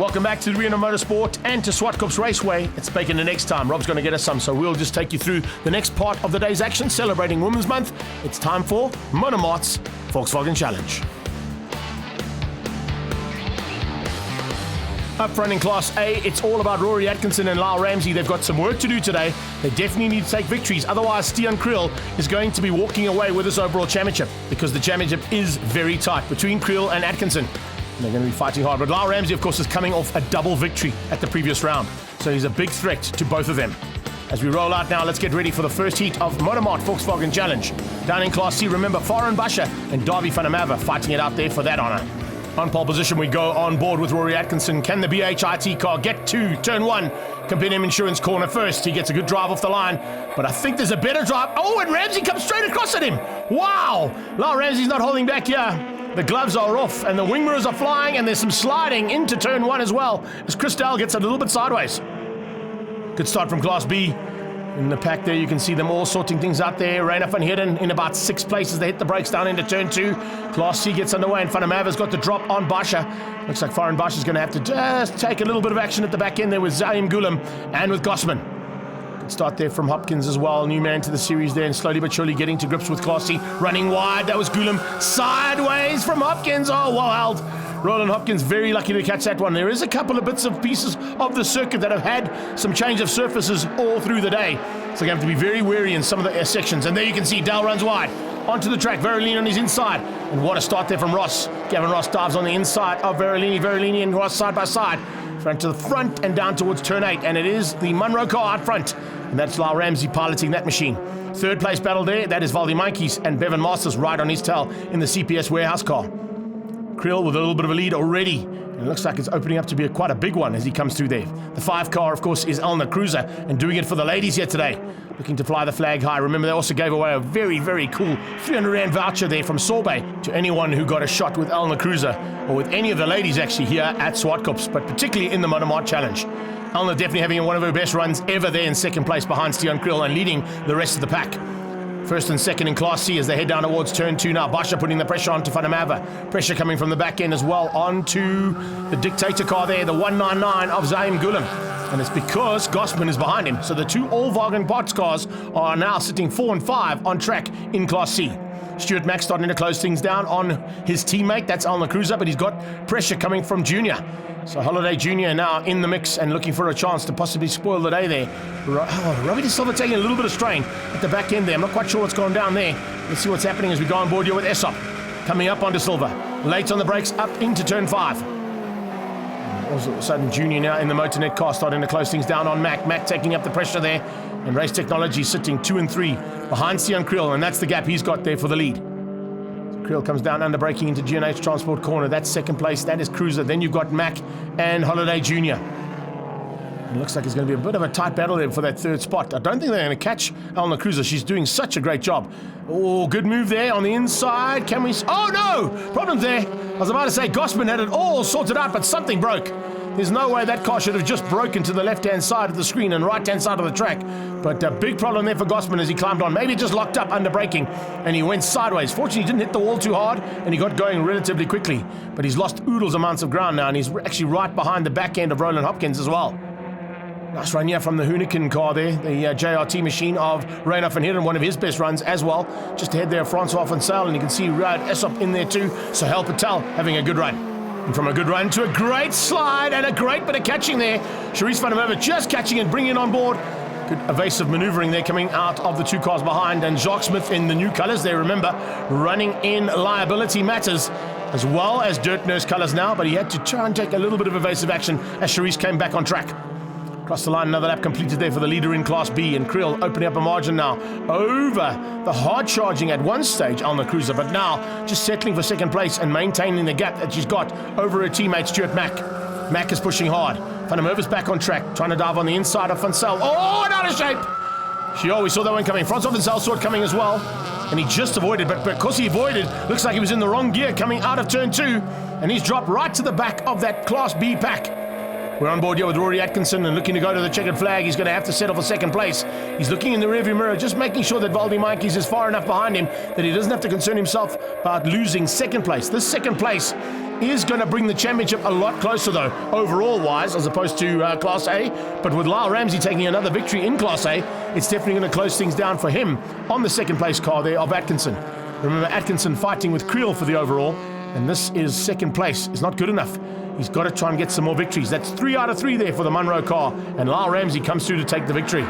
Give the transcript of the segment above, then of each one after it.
Welcome back to the Arena Motorsport and to Zwartkops Raceway. It's Bacon the next time. Rob's going to get us some, so we'll just take you through the next part of the day's action celebrating Women's Month. It's time for Mart's Volkswagen Challenge. Up front in Class A, it's all about Rory Atkinson and Lyle Ramsey. They've got some work to do today. They definitely need to take victories. Otherwise, Stian Kriel is going to be walking away with this overall championship because the championship is very tight between Kriel and Atkinson. And they're going to be fighting hard. But Lyle Ramsey, of course, is coming off a double victory at the previous round. So he's a big threat to both of them. As we roll out now, let's get ready for the first heat of Mart Volkswagen Challenge. Down in Class C, remember, Farhan Basha and Darby van der Merwe fighting it out there for that honour. On pole position, we go on board with Rory Atkinson. Can the BHIT car get to turn one? Compendium Insurance corner first. He gets a good drive off the line, but I think there's a better drive. Oh, and Ramsey comes straight across at him. Wow! Lyle Ramsey's not holding back here. The gloves are off, and the wing mirrors are flying, and there's some sliding into turn one as well, as Christel gets a little bit sideways. Good start from Class B. In the pack there, you can see them all sorting things out there. Reina van Heerden in about 6 places. They hit the brakes down into turn 2. Class C gets underway, and Van der Merwe's got the drop on Basha. Looks like Farhan Basha's going to have to just take a little bit of action at the back end there with Zaim Gulam and with Gossman. Good start there from Hopkins as well. New man to the series there, and slowly but surely getting to grips with Class C. Running wide, that was Gulam. Sideways from Hopkins. Oh, well held. Roland Hopkins very lucky to catch that one. There is a couple of bits of pieces of the circuit that have had some change of surfaces all through the day. So you have to be very wary in some of the sections. And there you can see Dal runs wide. Onto the track, Verolini on his inside. And what a start there from Ross. Gavin Ross dives on the inside of Verolini. Verolini and Ross side by side. Front to the front and down towards turn 8. And it is the Munro car out front. And that's Lyle Ramsey piloting that machine. Third place battle there, that is Valdi Maikis and Bevan Masters right on his tail in the CPS warehouse car. Kriel with a little bit of a lead already. And it looks like it's opening up to be quite a big one as he comes through there. The 5 car, of course, is Elna Cruiser and doing it for the ladies here today. Looking to fly the flag high. Remember, they also gave away a very, very cool 300 Rand voucher there from Sorbet to anyone who got a shot with Elna Cruiser or with any of the ladies actually here at Zwartkops, but particularly in the Mart Challenge. Elna definitely having one of her best runs ever there in second place behind Stian Kriel and leading the rest of the pack. First and second in Class C as they head down towards turn 2 now. Basha putting the pressure onto Van der Merwe. Pressure coming from the back end as well onto the Dictator car there, the 199 of Zaim Gulam. And it's because Gossman is behind him. So the 2 Allwagen parts cars are now sitting 4 and 5 on track in Class C. Stuart Mack starting to close things down on his teammate. That's Elna Cruiser, but he's got pressure coming from Junior. So Holiday Junior now in the mix and looking for a chance to possibly spoil the day there. Robbie De Silva taking a little bit of strain at the back end there. I'm not quite sure what's going down there. Let's see what's happening as we go on board here with Essop. Coming up on De Silva. Late on the brakes up into turn 5. All of a sudden Junior now in the Motornet car starting to close things down on Mack. Mack taking up the pressure there. And Race Technology sitting 2 and 3 behind Stian Kriel. And that's the gap he's got there for the lead. Kriel comes down under braking into G&H Transport corner. That's second place. That is Cruiser. Then you've got Mack and Holiday Junior. It looks like it's going to be a bit of a tight battle there for that third spot. I don't think they're going to catch Elna Cruiser. She's doing such a great job. Oh, good move there on the inside. Can we... Oh, no! Problems there. I was about to say Gossman had it all sorted out, but something broke. There's no way that car should have just broken to the left-hand side of the screen and right-hand side of the track. But a big problem there for Gossman as he climbed on. Maybe just locked up under braking and he went sideways. Fortunately, he didn't hit the wall too hard and he got going relatively quickly. But he's lost oodles amounts of ground now and he's actually right behind the back end of Roland Hopkins as well. Nice run here from the Hoonigan car there, the JRT machine of Reina van Heerden, one of his best runs as well. Just ahead there, Francois van Zyl, and you can see Rad Essop in there too. Sohail Patel having a good run. And from a good run to a great slide and a great bit of catching there. Charisse van der Merwe just catching and bringing it on board. Good evasive maneuvering there coming out of the 2 cars behind. And Jacques Smith in the new colours there, remember, running in liability matters as well as Dirt Nurse colours now. But he had to try and take a little bit of evasive action as Charisse came back on track. Across the line, another lap completed there for the leader in Class B, and Kriel opening up a margin now over the hard charging at one stage Elna Cruiser, but now just settling for second place and maintaining the gap that she's got over her teammate Stuart Mack. Mack is pushing hard. Van der Merwe's back on track, trying to dive on the inside of Van Zyl. Oh, and out of shape! We saw that one coming. Francois van Zyl saw it coming as well, and he just avoided, but because he avoided, looks like he was in the wrong gear coming out of turn 2, and he's dropped right to the back of that Class B pack. We're on board here with Rory Atkinson and looking to go to the checkered flag. He's going to have to settle for second place. He's looking in the rearview mirror, just making sure that Valdi Mikes is far enough behind him that he doesn't have to concern himself about losing second place. This second place is going to bring the championship a lot closer, though, overall-wise, as opposed to Class A. But with Lyle Ramsey taking another victory in Class A, it's definitely going to close things down for him on the second-place car there of Atkinson. Remember, Atkinson fighting with Creel for the overall, and this is second place. It's not good enough. He's got to try and get some more victories. That's 3 out of 3 there for the Munro car, and Lyle Ramsey comes through to take the victory.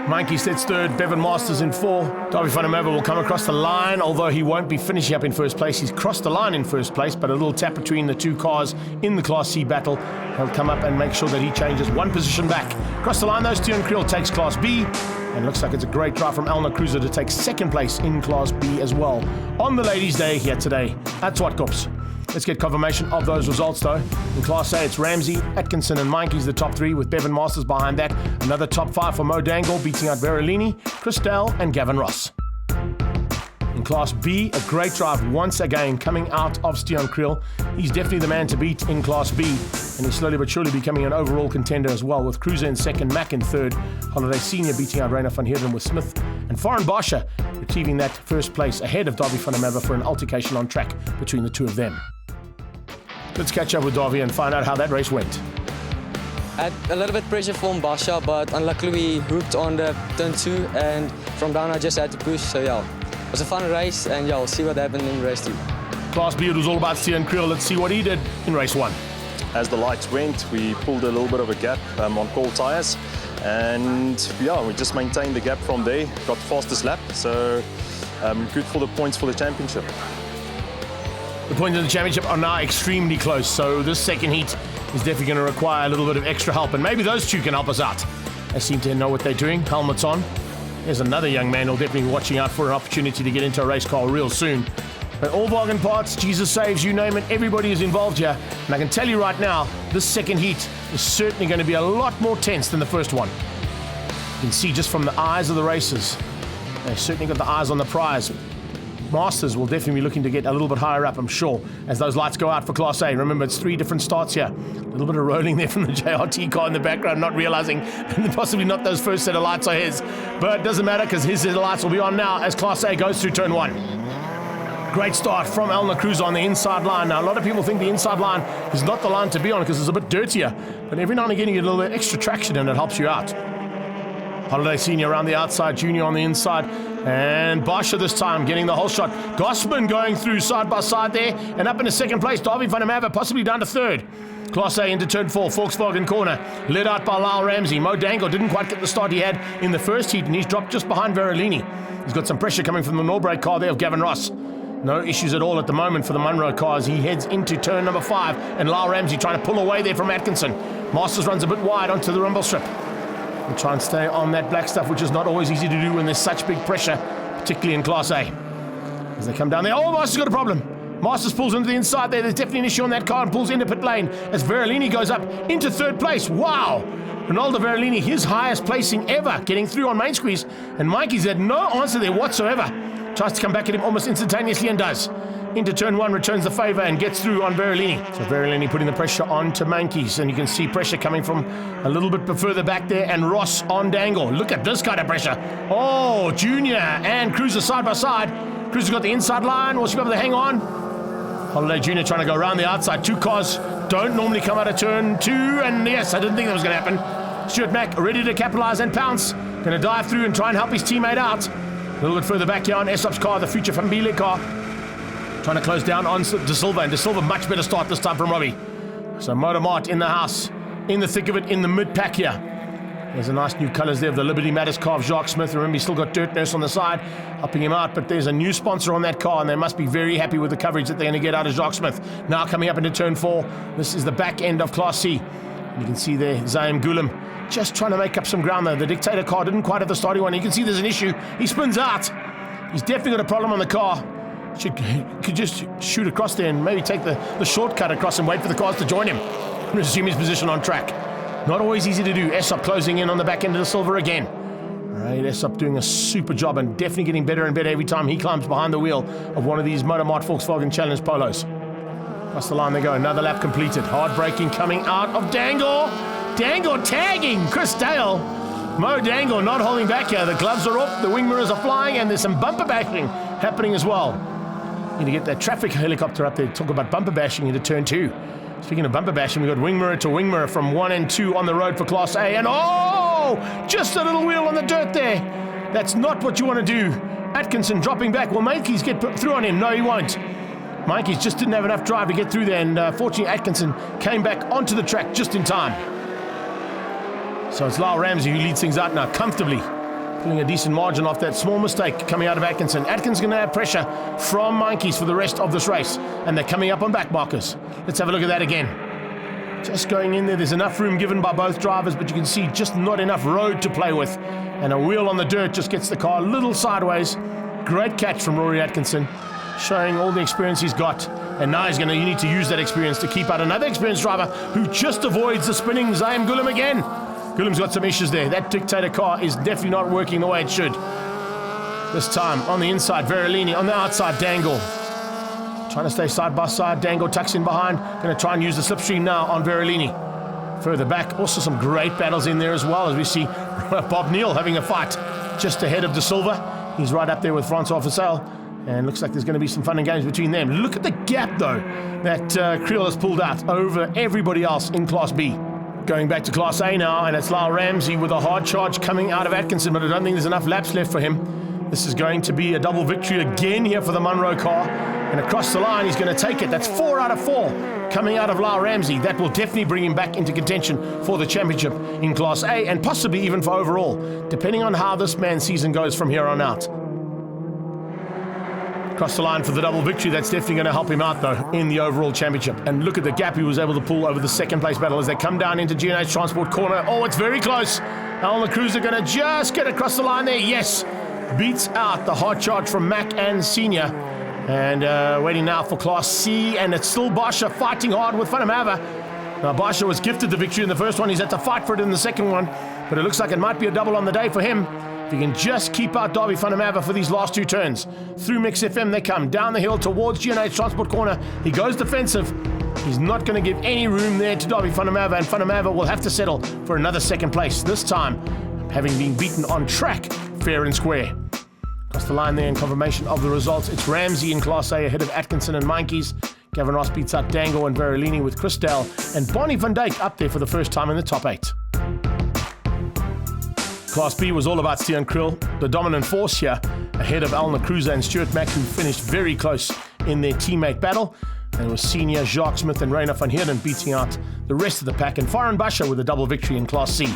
Monkey sets third, Bevan Masters in 4. Darby van der Merwe will come across the line, although he won't be finishing up in first place. He's crossed the line in first place, but a little tap between the two cars in the Class C battle. He'll come up and make sure that he changes one position back. Across the line, though, Steven Creel takes Class B, and looks like it's a great drive from Elna Cruiser to take second place in Class B as well. On the Ladies' Day here today at Zwartkops. Let's get confirmation of those results, though. In Class A, it's Ramsey, Atkinson, and Meinke's the top 3, with Bevan Masters behind that. Another top 5 for Mo Dangle, beating out Verolini, Christelle, and Gavin Ross. In Class B, a great drive once again coming out of Steven Creel. He's definitely the man to beat in Class B, and he's slowly but surely becoming an overall contender as well, with Cruiser in second, Mack in third, Holiday Senior beating out Rainer van Heerden with Smith, and Foreign Barsha retrieving that first place ahead of Darby van der Merwe for an altercation on track between the two of them. Let's catch up with Darby and find out how that race went. Had a little bit pressure from Barsha, but unluckily we hooked on the turn 2, and from down I just had to push, so yeah. It was a fun race, and yeah, we'll see what happened in race 2. Class B, it was all about Steven Creel. Let's see what he did in race 1. As the lights went, we pulled a little bit of a gap on cold tyres, and yeah, we just maintained the gap from there, got the fastest lap, so good for the points for the championship. The points of the championship are now extremely close, so this second heat is definitely going to require a little bit of extra help, and maybe those two can help us out. They seem to know what they're doing. Helmets on. There's another young man who'll definitely be watching out for an opportunity to get into a race car real soon. But all bargain parts, Jesus saves, you name it, everybody is involved here. And I can tell you right now, this second heat is certainly going to be a lot more tense than the first one. You can see just from the eyes of the racers, they've certainly got the eyes on the prize. Masters will definitely be looking to get a little bit higher up, I'm sure, as those lights go out for Class A. Remember, it's 3 different starts here. A little bit of rolling there from the JRT car in the background, not realizing possibly not those first set of lights are his. But it doesn't matter, because his set of lights will be on now as Class A goes through turn 1. Great start from Elna Cruiser on the inside line. Now, a lot of people think the inside line is not the line to be on because it's a bit dirtier. But every now and again, you get a little bit extra traction and it helps you out. Holiday Senior around the outside, Junior on the inside, and Barsha this time getting the whole shot. Gossman going through side by side there, and up into second place, Darby van der Merwe possibly down to third. Class A into turn 4, Volkswagen corner, led out by Lyle Ramsey. Mo Dangle didn't quite get the start he had in the first heat, and he's dropped just behind Verolini. He's got some pressure coming from the Norbrake car there of Gavin Ross. No issues at all at the moment for the Munro car as he heads into turn number 5, and Lyle Ramsey trying to pull away there from Atkinson. Masters runs a bit wide onto the rumble strip. We'll try and stay on that black stuff, which is not always easy to do when there's such big pressure, particularly in Class A. As they come down there, oh, Masters got a problem. Masters pulls into the inside there. There's definitely an issue on that car and pulls into pit lane as Verolini goes up into third place. Wow! Ronaldo Verolini, his highest placing ever, getting through on main squeeze. And Mikey's had no answer there whatsoever. Tries to come back at him almost instantaneously and does. Into turn 1, returns the favour and gets through on Verolini. So Verolini putting the pressure on to Mankeys, and you can see pressure coming from a little bit further back there, and Ross on Dangle. Look at this kind of pressure. Oh, Junior and Cruiser side by side. Cruiser got the inside line. Will she be able to hang on? Holiday Junior trying to go around the outside. Two cars don't normally come out of turn 2, and yes, I didn't think that was going to happen. Stuart Mack ready to capitalise and pounce. Going to dive through and try and help his teammate out. A little bit further back here on Esop's car, the future Fambile car. Trying to close down on De Silva, and De Silva much better start this time from Robbie. So Mart in the house, in the thick of it, in the mid-pack here. There's a nice new colours there of the Liberty Matters car of Jacques Smith. Remember, he's still got Dirt Nurse on the side, helping him out, but there's a new sponsor on that car, and they must be very happy with the coverage that they're going to get out of Jacques Smith. Now coming up into turn 4, this is the back end of Class C. And you can see there, Zaim Gulam just trying to make up some ground there. The Dictator car didn't quite have the starting one. You can see there's an issue. He spins out. He's definitely got a problem on the car. Could just shoot across there and maybe take the shortcut across and wait for the cars to join him. Resume his position on track. Not always easy to do. Esop closing in on the back end of the Silver again. Right, Esop doing a super job and definitely getting better and better every time he climbs behind the wheel of one of these Mart Volkswagen Challlenge Polos. Across the line they go. Another lap completed. Hard braking coming out of Dangle. Dangle tagging Chris Dale. Mo Dangle not holding back here. The gloves are off, the wing mirrors are flying, and there's some bumper bashing happening as well. Need to get that traffic helicopter up there to talk about bumper bashing into turn 2. Speaking of bumper bashing, we've got wing mirror to wing mirror from 1 and 2 on the road for Class A. And just a little wheel on the dirt there. That's not what you want to do. Atkinson dropping back. Will Mikey's get put through on him? No, he won't. Mikey's just didn't have enough drive to get through there, and fortunately Atkinson came back onto the track just in time. So it's Lyle Ramsey who leads things out now comfortably, pulling a decent margin off that small mistake coming out of Atkinson. Atkinson's going to have pressure from Monkeys for the rest of this race, and they're coming up on back markers. Let's have a look at that again. Just going in there, there's enough room given by both drivers, but you can see just not enough road to play with, and a wheel on the dirt just gets the car a little sideways. Great catch from Rory Atkinson, showing all the experience he's got, and now he's going to need to use that experience to keep out another experienced driver who just avoids the spinning Zaim Gulam again. Gulam's got some issues there. That Dictator car is definitely not working the way it should. This time on the inside, Verolini. On the outside, Dangle. Trying to stay side by side. Dangle tucks in behind. Going to try and use the slipstream now on Verolini. Further back, also some great battles in there as well, as we see Bob Neal having a fight just ahead of De Silva. He's right up there with Francois Vassell, and looks like there's going to be some fun and games between them. Look at the gap, though, that Creel has pulled out over everybody else in Class B. Going back to Class A now, and it's Lyle Ramsey with a hard charge coming out of Atkinson, but I don't think there's enough laps left for him. This is going to be a double victory again here for the Munro car, and across the line he's going to take it. That's 4 out of 4 coming out of Lyle Ramsey. That will definitely bring him back into contention for the championship in Class A, and possibly even for overall, depending on how this man's season goes from here on out. Across the line for the double victory. That's definitely going to help him out, though, in the overall championship. And look at the gap he was able to pull over the second place battle as they come down into G&H Transport corner. Oh, it's very close. Alna Cruiser going to just get across the line there. Yes, beats out the hard charge from Mac and Senior. And waiting now for Class C, and it's still Basha fighting hard with Vanamava. Now, Basha was gifted the victory in the first one. He's had to fight for it in the second one, but it looks like it might be a double on the day for him. If he can just keep out Darby Vanamava for these last 2 turns. Through Mix FM they come, down the hill towards G&H Transport corner. He goes defensive. He's not going to give any room there to Darby Vanamava, and Vanamava will have to settle for another second place, this time having been beaten on track fair and square. Across the line there in confirmation of the results, it's Ramsey in Class A ahead of Atkinson and Monkeys. Gavin Ross beats out Dangle and Verolini with Chris Dale, and Bonnie van Dijk up there for the first time in the top 8. Class B was all about Stian Krill, the dominant force here, ahead of Alna Cruiser and Stuart Mack, who finished very close in their teammate battle. And it was Senior, Jacques Smith and Rainer van Heerden beating out the rest of the pack, and Faran Basha with a double victory in Class C.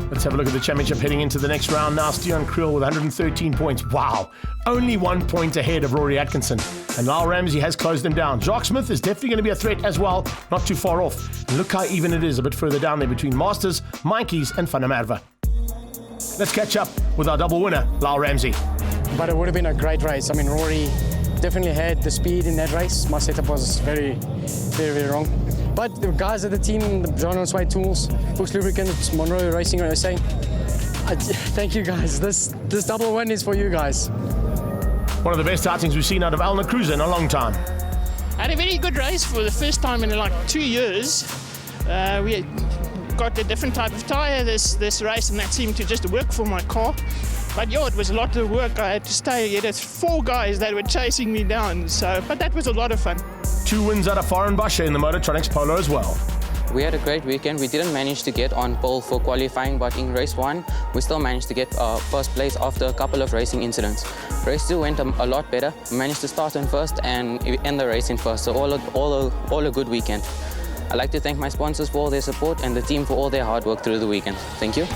Let's have a look at the championship heading into the next round now. Stian Krill with 113 points. Wow, only 1 point ahead of Rory Atkinson. And Lyle Ramsey has closed him down. Jacques Smith is definitely going to be a threat as well, not too far off. And look how even it is a bit further down there between Masters, Monkeys and Vanamava. Let's catch up with our double winner, Lyle Ramsey. But it would have been a great race. I mean, Rory definitely had the speed in that race. My setup was very, very wrong. But the guys at the team, the John and Sway Tools, Fuchs Lubricants, Monroe Racing USA, thank you guys. This double win is for you guys. One of the best outings we've seen out of Alna Cruiser in a long time. I had a very good race for the first time in like 2 years. We got a different type of tyre this race, and that seemed to just work for my car. But yeah, it was a lot of work. I had to stay. There's 4 guys that were chasing me down. But that was a lot of fun. 2 wins out of Faran Basha in the Motortronics Polo as well. We had a great weekend. We didn't manage to get on pole for qualifying, but in race 1, we still managed to get first place after a couple of racing incidents. Race 2 went a lot better. We managed to start in first and end the race in first, so all a good weekend. I'd like to thank my sponsors for all their support and the team for all their hard work through the weekend. Thank you.